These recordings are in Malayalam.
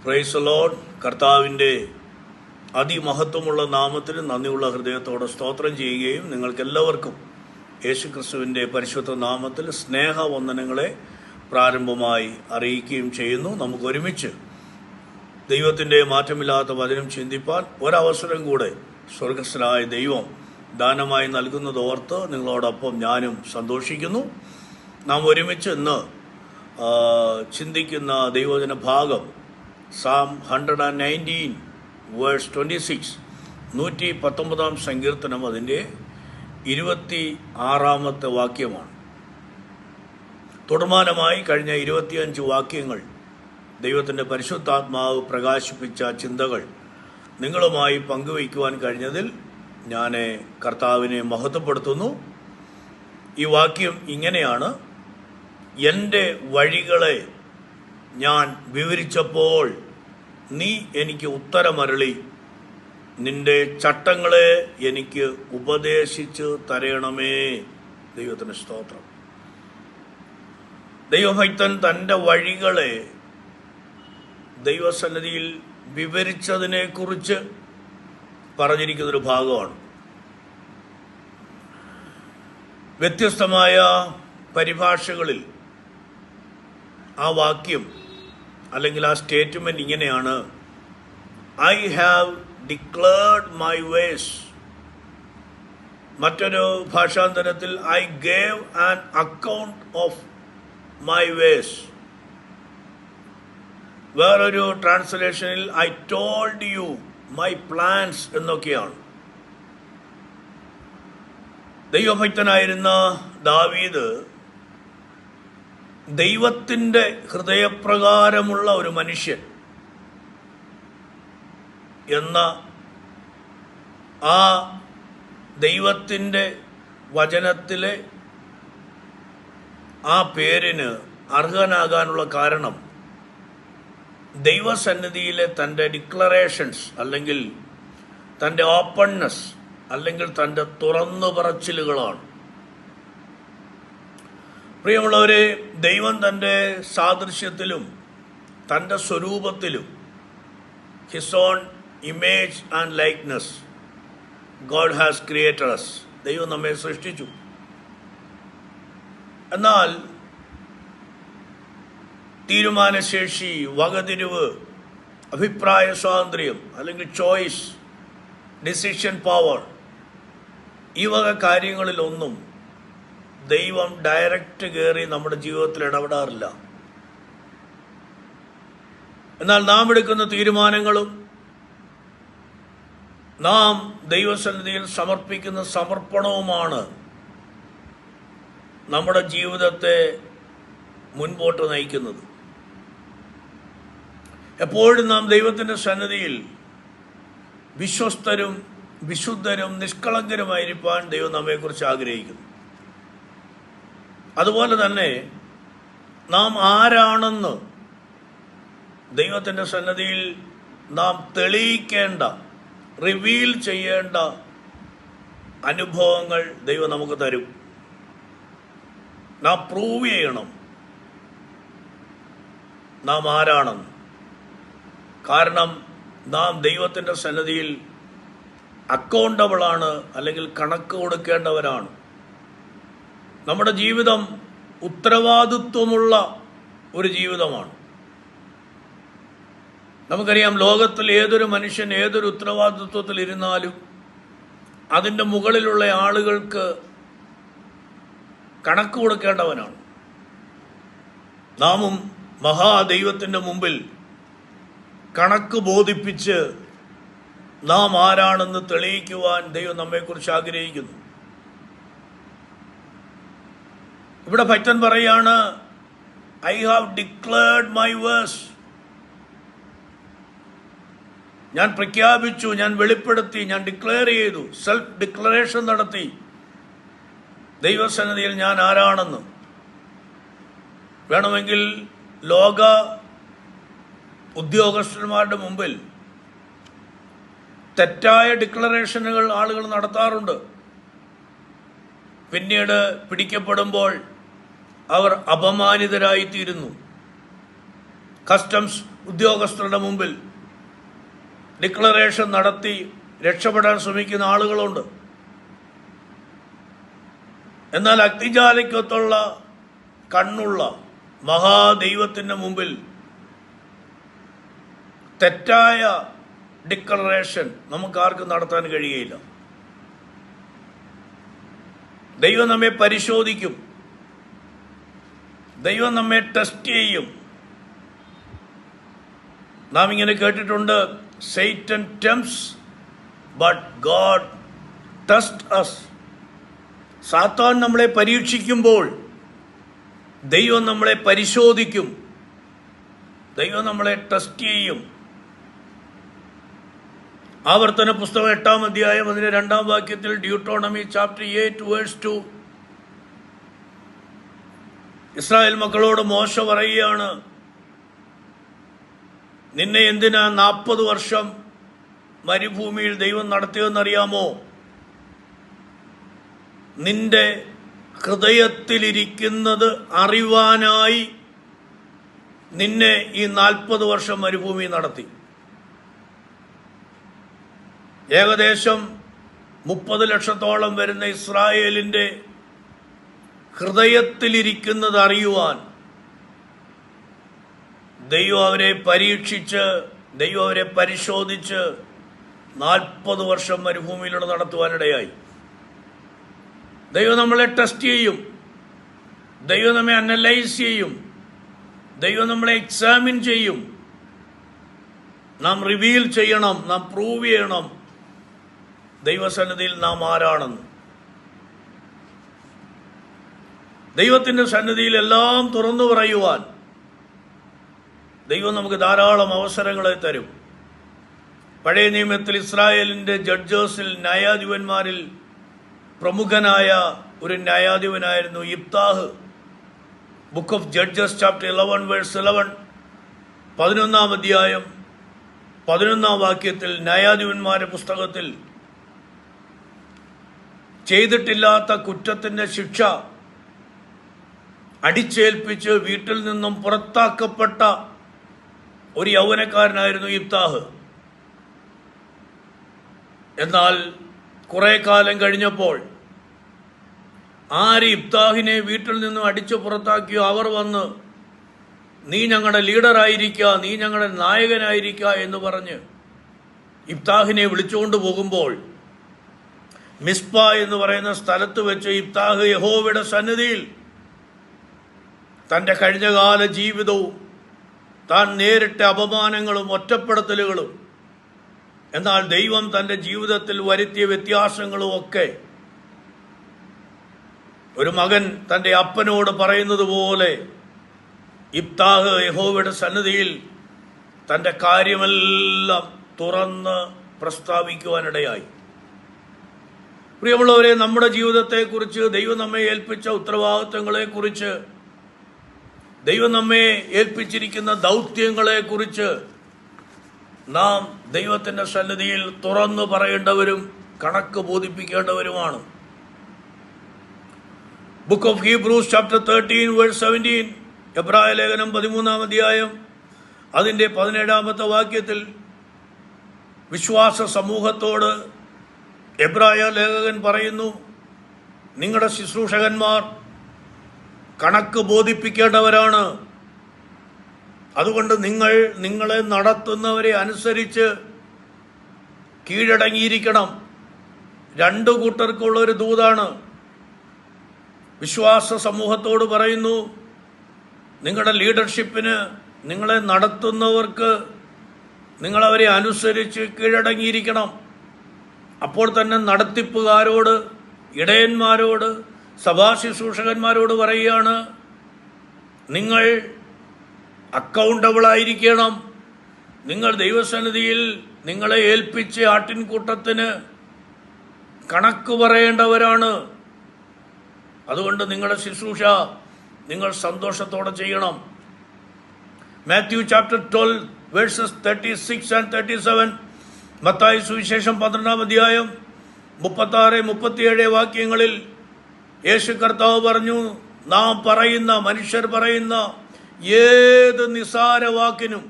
Praise the Lord. കർത്താവിൻ്റെ അതിമഹത്വമുള്ള നാമത്തിന് നന്ദിയുള്ള ഹൃദയത്തോടെ സ്തോത്രം ചെയ്യുകയും നിങ്ങൾക്കെല്ലാവർക്കും യേശുക്രിസ്തുവിൻ്റെ പരിശുദ്ധ നാമത്തിൽ സ്നേഹവന്ദനങ്ങളെ പ്രാരംഭമായി അറിയിക്കുകയും ചെയ്യുന്നു. നമുക്കൊരുമിച്ച് ദൈവത്തിൻ്റെ മാറ്റമില്ലാത്ത വചനം ചിന്തിപ്പാൻ ഒരവസരം കൂടെ സ്വർഗസ്ഥനായ ദൈവം ദാനമായി നൽകുന്നതോർത്ത് നിങ്ങളോടൊപ്പം ഞാനും സന്തോഷിക്കുന്നു. നാം ഒരുമിച്ച് ഇന്ന് ചിന്തിക്കുന്ന ദൈവവചന ഭാഗം Psalm 119 verse 26, 119 സങ്കീർത്തനം അതിൻ്റെ 26 വാക്യമാണ്. തുടർമാനമായി കഴിഞ്ഞ 25 വാക്യങ്ങൾ ദൈവത്തിൻ്റെ പരിശുദ്ധാത്മാവ് പ്രകാശിപ്പിച്ച ചിന്തകൾ നിങ്ങളുമായി പങ്കുവയ്ക്കുവാൻ കഴിഞ്ഞതിൽ ഞാൻ കർത്താവിനെ മഹത്വപ്പെടുത്തുന്നു. ഈ വാക്യം ഇങ്ങനെയാണ്: എൻ്റെ വഴികളെ ഞാൻ വിവരിച്ചപ്പോൾ നീ എനിക്ക് ഉത്തരമരുളി, നിന്റെ ചട്ടങ്ങളെ എനിക്ക് ഉപദേശിച്ച് തരണമേ. ദൈവത്തിന് സ്തോത്രം. ദൈവഭക്തൻ തൻ്റെ വഴികളെ ദൈവസന്നിധിയിൽ വിവരിച്ചതിനെ കുറിച്ച് പറഞ്ഞിരിക്കുന്നൊരു ഭാഗമാണ്. വ്യത്യസ്തമായ പരിഭാഷകളിൽ ആ വാക്യം അല്ലെങ്കിൽ ആ സ്റ്റേറ്റ്മെന്റ് ഇങ്ങനെയാണ്: I have declared my ways. മറ്റൊരു ഭാഷാന്തരത്തിൽ I gave an account of my ways. വേറൊരു ട്രാൻസ്ലേഷനിൽ I told you my plans എന്നൊക്കെയാണ്. ദൈവഭക്തനായിരുന്ന ദാവീദ് ദൈവത്തിൻ്റെ ഹൃദയപ്രകാരമുള്ള ഒരു മനുഷ്യൻ എന്ന ആ ദൈവത്തിൻ്റെ വചനത്തിലെ ആ പേരിന് അർഹനാകാനുള്ള കാരണം ദൈവസന്നിധിയിലെ തൻ്റെ ഡിക്ലറേഷൻസ് അല്ലെങ്കിൽ തൻ്റെ ഓപ്പൺനെസ് അല്ലെങ്കിൽ തൻ്റെ തുറന്നു പറച്ചിലുകളാണ്. പ്രിയമുള്ളവരെ, ദൈവം തൻ്റെ സാദൃശ്യത്തിലും തൻ്റെ സ്വരൂപത്തിലും his own image and likeness God has created us. ദൈവം നമ്മെ സൃഷ്ടിച്ചു. എന്നാൽ തീരുമാനശേഷി, വകതിരിവ്, അഭിപ്രായ സ്വാതന്ത്ര്യം അല്ലെങ്കിൽ ചോയ്സ്, ഡിസിഷൻ പവർ, ഈ വക കാര്യങ്ങളിലൊന്നും ദൈവം ഡയറക്റ്റ് കയറി നമ്മുടെ ജീവിതത്തിൽ ഇടപെടാറില്ല. എന്നാൽ നാം എടുക്കുന്ന തീരുമാനങ്ങളും നാം ദൈവസന്നിധിയിൽ സമർപ്പിക്കുന്ന സമർപ്പണവുമാണ് നമ്മുടെ ജീവിതത്തെ മുൻപോട്ട് നയിക്കുന്നത്. എപ്പോഴും നാം ദൈവത്തിൻ്റെ സന്നിധിയിൽ വിശ്വസ്തരും വിശുദ്ധരും നിഷ്കളങ്കരുമായിരിക്കാൻ ദൈവം നമ്മെക്കുറിച്ച് ആഗ്രഹിക്കുന്നു. അതുപോലെ തന്നെ നാം ആരാണെന്ന് ദൈവത്തിൻ്റെ സന്നിധിയിൽ നാം തെളിയിക്കേണ്ട, റിവീൽ ചെയ്യേണ്ട അനുഭവങ്ങൾ ദൈവം നമുക്ക് തരും. നാം പ്രൂവ് ചെയ്യണം നാം ആരാണെന്ന്. കാരണം നാം ദൈവത്തിൻ്റെ സന്നിധിയിൽ അക്കൗണ്ടബിളാണ്, അല്ലെങ്കിൽ കണക്ക് കൊടുക്കേണ്ടവരാണ്. നമ്മുടെ ജീവിതം ഉത്തരവാദിത്വമുള്ള ഒരു ജീവിതമാണ്. നമുക്കറിയാം, ലോകത്തിൽ ഏതൊരു മനുഷ്യൻ ഏതൊരു ഉത്തരവാദിത്വത്തിൽ ഇരുന്നാലും അതിൻ്റെ മുകളിലുള്ള ആളുകൾക്ക് കണക്ക് കൊടുക്കേണ്ടവനാണ്. നാമും മഹാദൈവത്തിൻ്റെ മുമ്പിൽ കണക്ക് ബോധിപ്പിച്ച് നാം ആരാണെന്ന് തെളിയിക്കുവാൻ ദൈവം നമ്മെക്കുറിച്ച് ആഗ്രഹിക്കുന്നു. ഇവിടെ ഭക്തൻ പറയാണ്, I have declared my verse. ഞാൻ പ്രഖ്യാപിച്ചു, ഞാൻ വെളിപ്പെടുത്തി, ഞാൻ ഡിക്ലെയർ ചെയ്തു, സെൽഫ് ഡിക്ലറേഷൻ നടത്തി ദൈവസന്നിധിയിൽ ഞാൻ ആരാണെന്ന്. വേണമെങ്കിൽ ലോക ഉദ്യോഗസ്ഥന്മാരുടെ മുമ്പിൽ തെറ്റായ ഡിക്ലറേഷനുകൾ ആളുകൾ നടത്താറുണ്ട്. പിന്നീട് പിടിക്കപ്പെടുമ്പോൾ അവർ അപമാനിതരായിത്തീരുന്നു. കസ്റ്റംസ് ഉദ്യോഗസ്ഥരുടെ മുമ്പിൽ ഡിക്ലറേഷൻ നടത്തി രക്ഷപ്പെടാൻ ശ്രമിക്കുന്ന ആളുകളുണ്ട്. എന്നാൽ അഗ്നിജാലയ്ക്കൊത്തുള്ള കണ്ണുള്ള മഹാദൈവത്തിൻ്റെ മുമ്പിൽ തെറ്റായ ഡിക്ലറേഷൻ നമുക്കാർക്കും നടത്താൻ കഴിയുകയില്ല. ദൈവം നമ്മെ പരിശോധിക്കും, ദൈവം നമ്മെ ടെസ്റ്റ് ചെയ്യും. നാം ഇങ്ങനെ കേട്ടിട്ടുണ്ട്, Satan tempts but God tests us. സാത്താൻ നമ്മളെ പരീക്ഷിക്കുമ്പോൾ ദൈവം നമ്മളെ പരിശോധിക്കും, ദൈവം നമ്മളെ ടെസ്റ്റ് ചെയ്യും. ആവർത്തന പുസ്തകം 8-ാം അധ്യായം അതിന്റെ 2-ാം വാക്യത്തിൽ, ഡ്യൂട്ടോണമി ചാപ്റ്റർ 8 വേഴ്സ് 2, ഇസ്രായേൽ മക്കളോട് മോശ പറയുകയാണ്, നിന്നെ എന്തിനാ 40 വർഷം മരുഭൂമിയിൽ ദൈവം നടത്തിയതെന്നറിയാമോ? നിന്റെ ഹൃദയത്തിലിരിക്കുന്നത് അറിവാനായി നിന്നെ ഈ 40 വർഷം മരുഭൂമി നടത്തി. ഏകദേശം 30 ലക്ഷത്തോളം വരുന്ന ഇസ്രായേലിൻ്റെ ഹൃദയത്തിലിരിക്കുന്നത് അറിയുവാൻ ദൈവം അവരെ പരീക്ഷിച്ച്, ദൈവം അവരെ പരിശോധിച്ച് 40 വർഷം മരുഭൂമിയിലൂടെ നടത്തുവാനിടയായി. ദൈവം നമ്മളെ ടെസ്റ്റ് ചെയ്യും, ദൈവം നമ്മെ അനലൈസ് ചെയ്യും, ദൈവം നമ്മളെ എക്സാമിൻ ചെയ്യും. നാം റിവീൽ ചെയ്യണം, നാം പ്രൂവ് ചെയ്യണം ദൈവസന്നിധിയിൽ നാം ആരാണെന്ന്. ദൈവത്തിൻ്റെ സന്നിധിയിൽ എല്ലാം തുറന്നു പറയുവാൻ ദൈവം നമുക്ക് ധാരാളം അവസരങ്ങളെ തരും. പഴയ നിയമത്തിൽ ഇസ്രായേലിൻ്റെ ജഡ്ജേഴ്സിൽ, ന്യായാധിപന്മാരിൽ പ്രമുഖനായ ഒരു ന്യായാധിപനായിരുന്നു യിഫ്താഹ്. Book of judges chapter 11 verse 11, 11-ാം അധ്യായം 11-ാം വാക്യത്തിൽ, ന്യായാധിപന്മാരുടെ പുസ്തകത്തിൽ ചെയ്തിട്ടില്ലാത്ത കുറ്റത്തിൻ്റെ ശിക്ഷ അടിച്ചേൽപ്പിച്ച് വീട്ടിൽ നിന്നും പുറത്താക്കപ്പെട്ട ഒരു യൗവനക്കാരനായിരുന്നു യിഫ്താഹ്. എന്നാൽ കുറെ കാലം കഴിഞ്ഞപ്പോൾ ആര് യിഫ്താഹിനെ വീട്ടിൽ നിന്നും അടിച്ചു പുറത്താക്കിയോ അവർ വന്ന്, നീ ഞങ്ങളുടെ ലീഡറായിരിക്കുക, നീ ഞങ്ങളുടെ നായകനായിരിക്കുക എന്ന് പറഞ്ഞ് യിഫ്താഹിനെ വിളിച്ചുകൊണ്ട് പോകുമ്പോൾ മിസ്പ എന്ന് പറയുന്ന സ്ഥലത്ത് വെച്ച് യിഫ്താഹ് യഹോവയുടെ സന്നിധിയിൽ തൻ്റെ കഴിഞ്ഞകാല ജീവിതവും താൻ നേരിട്ട അപമാനങ്ങളും ഒറ്റപ്പെടുത്തലുകളും, എന്നാൽ ദൈവം തൻ്റെ ജീവിതത്തിൽ വരുത്തിയ വ്യത്യാസങ്ങളും ഒക്കെ ഒരു മകൻ തൻ്റെ അപ്പനോട് പറയുന്നത് പോലെ യിഫ്താഹ് യഹോവയുടെ സന്നിധിയിൽ തൻ്റെ കാര്യമെല്ലാം തുറന്ന് പ്രസ്താവിക്കുവാനിടയായി. പ്രിയമുള്ളവരെ, നമ്മുടെ ജീവിതത്തെക്കുറിച്ച്, ദൈവം നമ്മെ ഏൽപ്പിച്ച ഉത്തരവാദിത്തങ്ങളെക്കുറിച്ച്, ദൈവം നമ്മെ ഏൽപ്പിച്ചിരിക്കുന്ന ദൗത്യങ്ങളെക്കുറിച്ച് നാം ദൈവത്തിൻ്റെ സന്നിധിയിൽ തുറന്നു പറയേണ്ടവരും കണക്ക് ബോധിപ്പിക്കേണ്ടവരുമാണ്. Book of Hebrews chapter 13 verse 17, എബ്രായ ലേഖനം 13-ാം അധ്യായം അതിൻ്റെ 17-ാമത്തെ വാക്യത്തിൽ വിശ്വാസ സമൂഹത്തോട് എബ്രായ ലേഖകൻ പറയുന്നു, നിങ്ങളുടെ ശുശ്രൂഷകന്മാർ കണക്ക് ബോധിപ്പിക്കേണ്ടവരാണ്. അതുകൊണ്ട് നിങ്ങളെ നടത്തുന്നവരെ അനുസരിച്ച് കീഴടങ്ങിയിരിക്കണം. 2 കൂട്ടർക്കുള്ളൊരു ദൂതാണ്. വിശ്വാസ സമൂഹത്തോട് പറയുന്നു, നിങ്ങളുടെ ലീഡർഷിപ്പിന്, നിങ്ങളെ നടത്തുന്നവർക്ക് നിങ്ങളവരെ അനുസരിച്ച് കീഴടങ്ങിയിരിക്കണം. അപ്പോൾ തന്നെ നടത്തിപ്പുകാരോട്, ഇടയന്മാരോട്, സഭാ ശുശ്രൂഷകന്മാരോട് പറയുകയാണ്, നിങ്ങൾ അക്കൗണ്ടബിളായിരിക്കണം. നിങ്ങൾ ദൈവസന്നിധിയിൽ നിങ്ങളെ ഏൽപ്പിച്ച ആട്ടിൻകൂട്ടത്തിന് കണക്ക് പറയേണ്ടവരാണ്. അതുകൊണ്ട് നിങ്ങളുടെ ശുശ്രൂഷ നിങ്ങൾ സന്തോഷത്തോടെ ചെയ്യണം. Matthew chapter 12 versus 36 and 37, Mathai സുവിശേഷം 12-ാം അധ്യായം 36-37 വാക്യങ്ങളിൽ യേശു കർത്താവ് പറഞ്ഞു, നാം പറയുന്ന, മനുഷ്യർ പറയുന്ന ഏത് നിസാര വാക്കിനും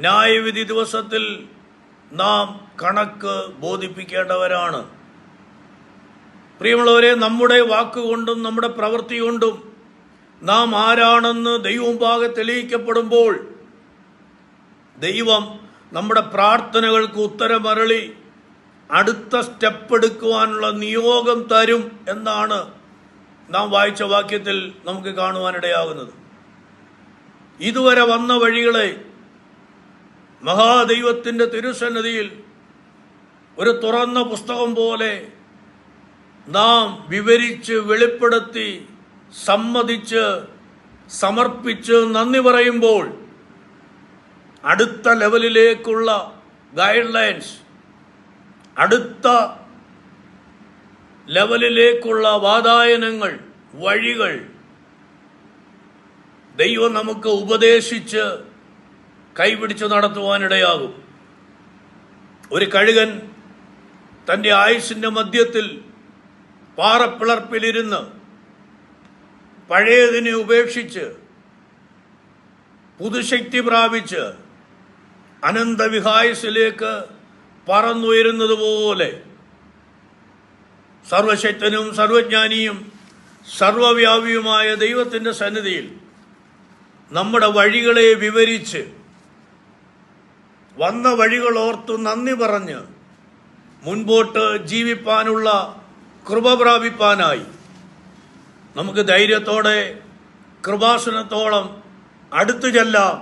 ന്യായവിധി ദിവസത്തിൽ നാം കണക്ക് ബോധിപ്പിക്കേണ്ടവരാണ്. പ്രിയമുള്ളവരെ, നമ്മുടെ വാക്കുകൊണ്ടും നമ്മുടെ പ്രവൃത്തി കൊണ്ടും നാം ആരാണെന്ന് ദൈവമുമ്പാകെ തെളിയിക്കപ്പെടുമ്പോൾ ദൈവം നമ്മുടെ പ്രാർത്ഥനകൾക്ക് ഉത്തരമരളി അടുത്ത സ്റ്റെപ്പ് എടുക്കുവാനുള്ള നിയോഗം തരും എന്നാണ് നാം വായിച്ച വാക്യത്തിൽ നമുക്ക് കാണുവാനിടയാകുന്നത്. ഇതുവരെ വന്ന വഴികളെ മഹാദൈവത്തിൻ്റെ തിരുസന്നിധിയിൽ ഒരു തുറന്ന പുസ്തകം പോലെ നാം വിവരിച്ച് വെളിപ്പെടുത്തി സമ്മതിച്ച് സമർപ്പിച്ച് നന്ദി പറയുമ്പോൾ അടുത്ത ലെവലിലേക്കുള്ള ഗൈഡ് ലൈൻസ്, അടുത്ത ലെവലിലേക്കുള്ള വാതായനങ്ങൾ, വഴികൾ ദൈവം നമുക്ക് ഉപദേശിച്ച് കൈപിടിച്ച് നടത്തുവാനിടയാകും. ഒരു കഴുകൻ തൻ്റെ ആയുസ്സിൻ്റെ മധ്യത്തിൽ പാറപ്പിളർപ്പിലിരുന്ന് പഴയതിനെ ഉപേക്ഷിച്ച് പുതുശക്തി പ്രാപിച്ച് അനന്തവിഹായസിലേക്ക് പറന്നുയരുന്നത് പോലെ സർവശക്തനും സർവജ്ഞാനിയും സർവവ്യാപിയുമായ ദൈവത്തിൻ്റെ സന്നിധിയിൽ നമ്മുടെ വഴികളെ വിവരിച്ച് വന്ന വഴികളോർത്ത് നന്ദി പറഞ്ഞ് മുൻപോട്ട് ജീവിപ്പാനുള്ള കൃപ പ്രാപിപ്പാനായി നമുക്ക് ധൈര്യത്തോടെ കൃപാസനത്തോളം അടുത്തു ചെല്ലാം.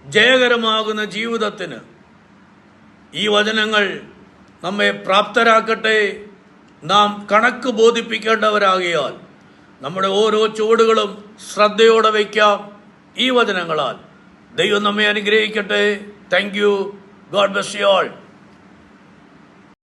ജയകരമാകുന്ന ജീവിതത്തിന് ഈ വചനങ്ങൾ നമ്മെ പ്രാപ്തരാക്കട്ടെ. നാം കണക്ക് ബോധിപ്പിക്കേണ്ടവരാകിയാൽ നമ്മുടെ ഓരോ ചുവടുകളും ശ്രദ്ധയോടെ വയ്ക്കാം. ഈ വചനങ്ങളാൽ ദൈവം നമ്മെ അനുഗ്രഹിക്കട്ടെ. Thank you. God bless you all.